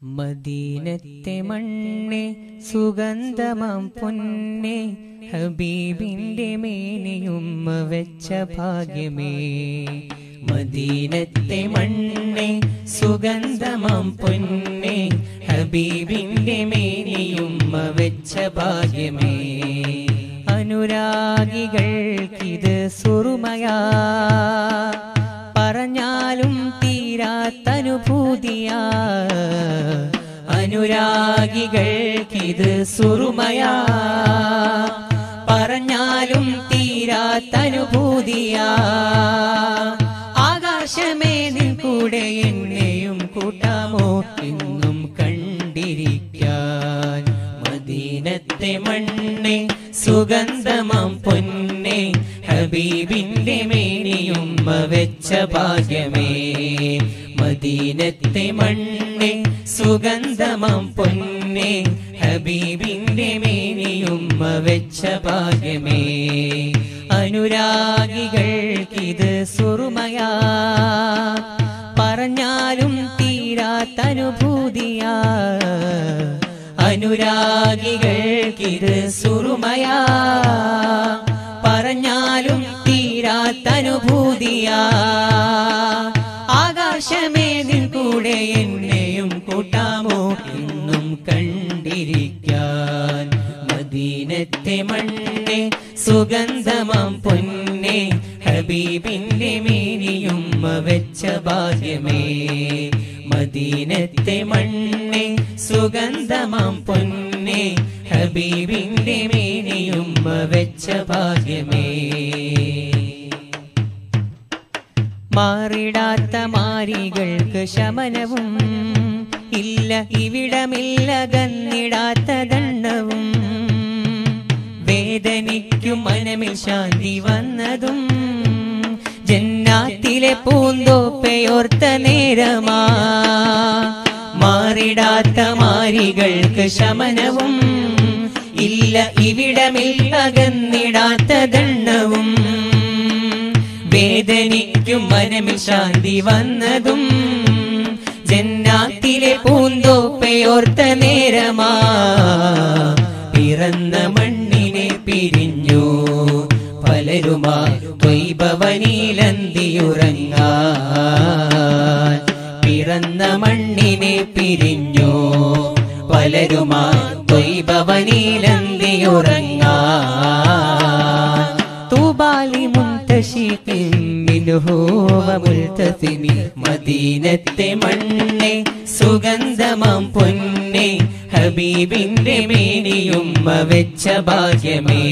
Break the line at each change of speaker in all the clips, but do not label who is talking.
മദീനത്തെ മണ്ണേ സുഗന്ധമാം പൊന്നേ ഹബീബിന്റെ മേനിയുമ്മ വെച്ച ഭാഗ്യമേ. മദീനത്തെ മണ്ണേ സുഗന്ധമാം പൊന്നേ ഹബീബിന്റെ മേനിയുമ്മ വെച്ച ഭാഗ്യമേ. അനുരാഗികൾക്കിത് സുറുമയാ, പറഞ്ഞാലും തീരാത്തനുഭൂതിയാ. അനുരാഗികൾക്കിത് സുറുമയാ, പറഞ്ഞാലും തീരാത്തനുഭൂതിയാ. ആകാശമേ നിൻ കൂടെ എന്നെയും കൂട്ടാമോ എന്നും കണ്ടിരിക്കാൻ. മദീനത്തെ മണ്ണേ സുഗന്ധമാം പൊന്നേ ഹബീബിന്റെ മേനിയുമ്മ വെച്ച ഭാഗ്യമേ. മദീനത്തെ മണ്ണേ സുഗന്ധമാം പൊന്നേ ഹബീബിന്റെ മേനിയുമ്മ വെച്ച ഭാഗ്യമേ. അനുരാഗികൾക്കിത് സുറുമയാ, പറഞ്ഞാലും തീരാത്തനുഭൂതിയാ. അനുരാഗികൾക്കിത് സുറുമയാ, പറഞ്ഞാലും തീരാത്തനുഭൂതിയാ. ആകാശമേ നിൻ കൂടെ എന്നെയും കൂട്ടാമോ എന്നും കണ്ടിരിക്കാൻ. മദീനത്തെ മണ്ണേ സുഗന്ധമാം പൊന്നേ ഹബീബിന്റെ മേനിയുമ്മ വെച്ച ഭാഗ്യമേ. മദീനത്തെ മണ്ണേ സുഗന്ധമാം പൊന്നേ ഹബീബിന്റെ മേനിയുമ്മ വെച്ച ഭാഗ്യമേ. മാറിടാത്ത മാരികൾക്ക് ശമനവും ഇല്ല, ഇവിടമില്ല ഗന്നിടാത്ത ദണ്ഡവും. വേദനിക്കും മനമിൽ ശാന്തി വന്നതും ജന്നാത്തിലെ പൂന്തോപ്പയോർത്ത നേരമാ. മാറിടാത്ത മാരികൾക്ക് ശമനവും ഇല്ല, ഇവിടമില്ല ഗന്നിടാത്ത ദണ്ഡവും. വേദനിക്കും മനമിൽ ശാന്തി വന്നതും ജന്നാത്തിലെ പൂന്തോപ്പയോർത്ത നേരമാ. പിറന്ന മണ്ണിനെ പിരിഞ്ഞു പലരുമാ ത്വയ്ബവനിലന്തിയുറങ്ങാൻ. പിറന്ന മണ്ണിനെ പിരിഞ്ഞു പലരുമാ ത്വയ്ബവനിലന്തിയുറങ്ങാൻ. തൂബാലി മുൻതശിഖിൻ മിൻഹു വമുൽതസിമി. മദീനത്തെ മണ്ണേ സുഗന്ധമാം പൊന്നേ ഹബീബിന്റെ മേനിയുമ്മ വെച്ച ഭാഗ്യമേ.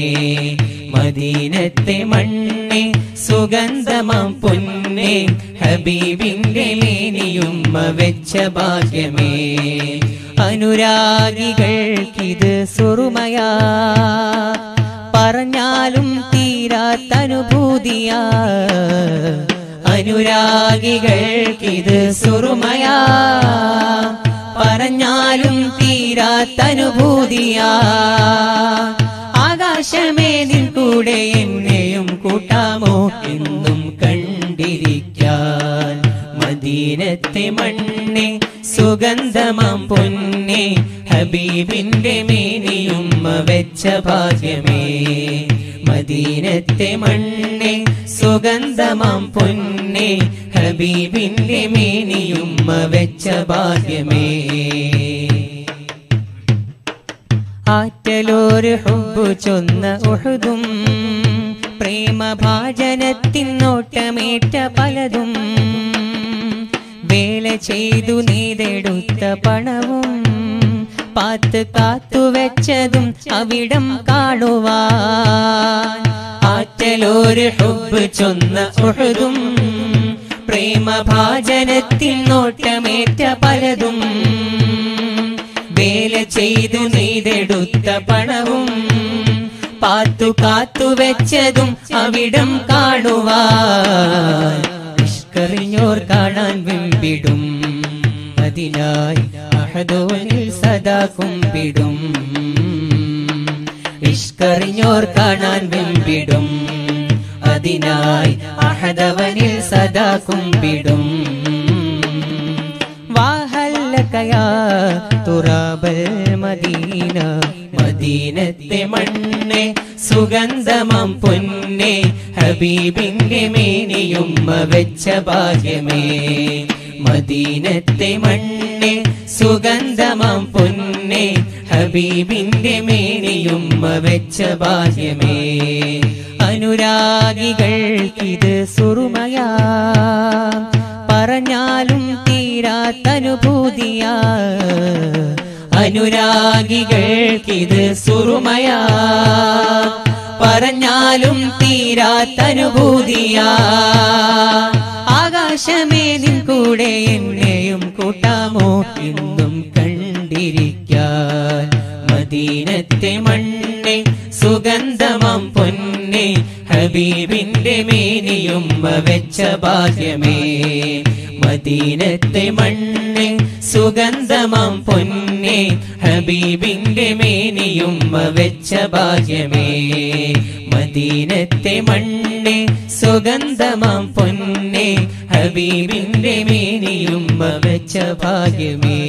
മദീനത്തെ മണ്ണേ സുഗന്ധമാം പൊന്നേ ഹബീബിന്റെ മേനിയുമ്മ വെച്ച ഭാഗ്യമേ. അനുരാഗികൾക്കിത് സുറുമയാ, പറഞ്ഞാലും തീരാത്തനുഭൂതിയാ. അനുരാഗികൾക്കിത് സുറുമയാ, പറഞ്ഞാലും തീരാത്തനുഭൂതിയാ. ആകാശമേ നിൻ കൂടെ എന്നെയും കൂട്ടാമോ എന്നും കണ്ടിരിക്കാൻ. മദീനത്തെ മണ്ണേ സുഗന്ധമാം പൊന്നേ ഹബീബിന്റെ മേനിയുമ്മ വെച്ച ഭാഗ്യമേ. മദീനത്തെ മണ്ണേ സുഗന്ധമാം പൊന്നേ ഹബീബിന്റെ മേനിയുമ്മ വെച്ച ഭാഗ്യമേ. ആറ്റലോര് ഹുബ്ബു ചൊന്ന ഉഹുദും പ്രേമഭാജനത്തിനോട്ടമേറ്റ പലതും. വേല ചെയ്തു നെയ്തെടുത്ത പണവും പാത്ത് കാത്തുവെച്ചതും അവിടം കാണുവാൻ. ആറ്റലോര് ഹുബ്ബ് ചൊന്ന ഉഹുദും പ്രേമഭാജനത്തിനോട്ടമേറ്റ പലതും. വേല ചെയ്തു നെയ്തെടുത്ത പണവും പാത്തു കാത്തുവെച്ചതും അവിടം കാണുവാൻ. നിഷ്കറിഞ്ഞോർ കാണാൻ വെമ്പിടും, അതിനായി അഹദോനിൽ സദാ കുമ്പിടും. നിഷ്കറിഞ്ഞോർ കാണാൻ വെമ്പിടും, അതിനായി അഹദവനിൽ സദാ കുമ്പിടും. വാഹല്ല ലകയാ തുറാബൽ മദീന മദീനത്തെ മണ്ണെ സുഗന്ധമം പൊന്നെ ഹബീബിന്റെ മേനിയുമ്മ വെച്ച ഭാഗ്യമേ മദീനത്തെ മണ്ണെ സുഗന്ധമം പൊന്നെ ഹബീബിന്റെ മേനിയുമ്മ വെച്ച ഭാഗ്യമേ അനുരാഗികൾക്കിത് സുറുമയാ പറഞ്ഞാലും തീരാത്തനുഭൂതിയാ അനുരാഗികൾക്കിത് സുറുമയാ പറഞ്ഞാലും തീരാത്തനുഭൂതിയാ ആകാശമേ നിൻ കൂടെ എന്നെയും കൂട്ടാമോ ഇന്നും കണ്ടിരിക്കാൻ മദീനത്തെ മണ്ണെ സുഗന്ധമം പൊന്നെ ഹബീബിന്റെ മേനിയുമ്മ വെച്ച ഭാഗ്യമേ മദീനത്തെ മണ്ണെ സുഗന്ധമം പൊന്നെ ഹബീബിന്റെ മേനിയുമ്മ വെച്ച ഭാഗ്യമേ മദീനത്തെ മണ്ണെ സുഗന്ധമം പൊന്നെ ഹബീബിന്റെ മേനിയുമ്മ വെച്ച ഭാഗ്യമേ